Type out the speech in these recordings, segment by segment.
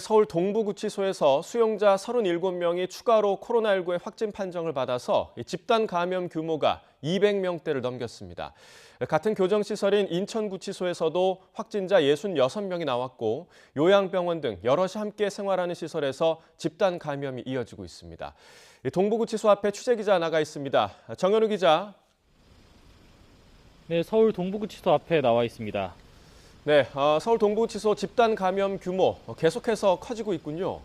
서울 동부구치소에서 수용자 37명이 추가로 코로나19의 확진 판정을 받아서 집단 감염 규모가 200명대를 넘겼습니다. 같은 교정시설인 인천구치소에서도 확진자 66명이 나왔고 요양병원 등 여럿이 함께 생활하는 시설에서 집단 감염이 이어지고 있습니다. 동부구치소 앞에 취재기자 나가 있습니다. 정현우 기자. 네, 서울 동부구치소 앞에 나와 있습니다. 네, 서울 동부구치소 집단 감염 규모 계속해서 커지고 있군요.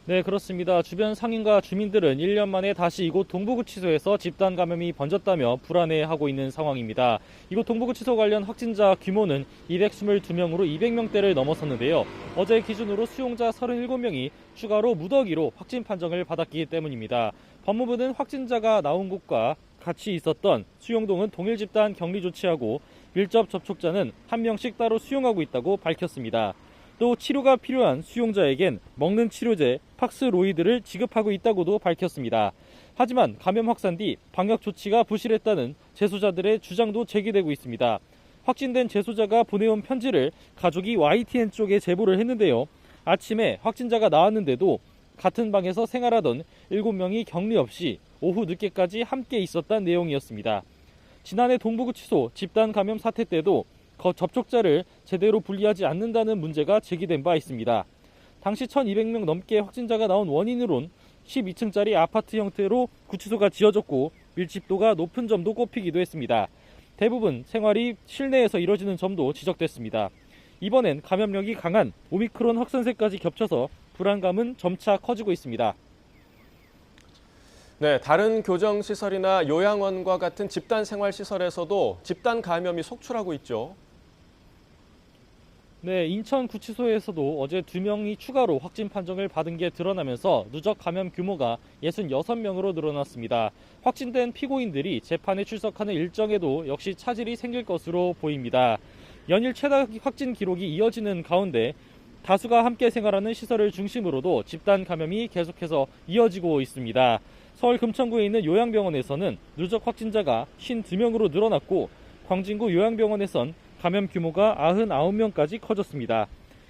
네, 그렇습니다. 주변 상인과 주민들은 1년 만에 다시 이곳 동부구치소에서 집단 감염이 번졌다며 불안해하고 있는 상황입니다. 이곳 동부구치소 관련 확진자 규모는 222명으로 200명대를 넘어섰는데요. 어제 기준으로 수용자 37명이 추가로 무더기로 확진 판정을 받았기 때문입니다. 법무부는 확진자가 나온 곳과 같이 있었던 수용동은 동일 집단 격리 조치하고 밀접 접촉자는 한 명씩 따로 수용하고 있다고 밝혔습니다. 또 치료가 필요한 수용자에겐 먹는 치료제 팍스로이드를 지급하고 있다고도 밝혔습니다. 하지만 감염 확산 뒤 방역 조치가 부실했다는 재소자들의 주장도 제기되고 있습니다. 확진된 재소자가 보내온 편지를 가족이 YTN 쪽에 제보를 했는데요. 아침에 확진자가 나왔는데도 같은 방에서 생활하던 7명이 격리 없이 오후 늦게까지 함께 있었다는 내용이었습니다. 지난해 동부구치소 집단 감염 사태 때도 접촉자를 제대로 분리하지 않는다는 문제가 제기된 바 있습니다. 당시 1,200명 넘게 확진자가 나온 원인으론 12층짜리 아파트 형태로 구치소가 지어졌고 밀집도가 높은 점도 꼽히기도 했습니다. 대부분 생활이 실내에서 이뤄지는 점도 지적됐습니다. 이번엔 감염력이 강한 오미크론 확산세까지 겹쳐서 불안감은 점차 커지고 있습니다. 네, 다른 교정시설이나 요양원과 같은 집단생활시설에서도 집단 감염이 속출하고 있죠. 네, 인천구치소에서도 어제 2명이 추가로 확진 판정을 받은 게 드러나면서 누적 감염 규모가 66명으로 늘어났습니다. 확진된 피고인들이 재판에 출석하는 일정에도 역시 차질이 생길 것으로 보입니다. 연일 최다 확진 기록이 이어지는 가운데 다수가 함께 생활하는 시설을 중심으로도 집단 감염이 계속해서 이어지고 있습니다. 서울 금천구에 있는 요양병원에서는 누적 확진자가 52명으로 늘어났고 광진구 요양병원에선 감염 규모가 99명까지 커졌습니다.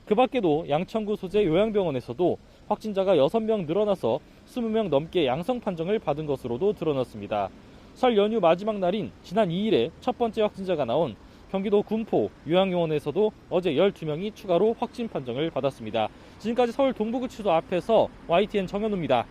그 밖에도 양천구 소재 요양병원에서도 확진자가 6명 늘어나서 20명 넘게 양성 판정을 받은 것으로도 드러났습니다. 설 연휴 마지막 날인 지난 2일에 첫 번째 확진자가 나온 경기도 군포 요양병원에서도 어제 12명이 추가로 확진 판정을 받았습니다. 지금까지 서울 동부구치소 앞에서 YTN 정현우입니다.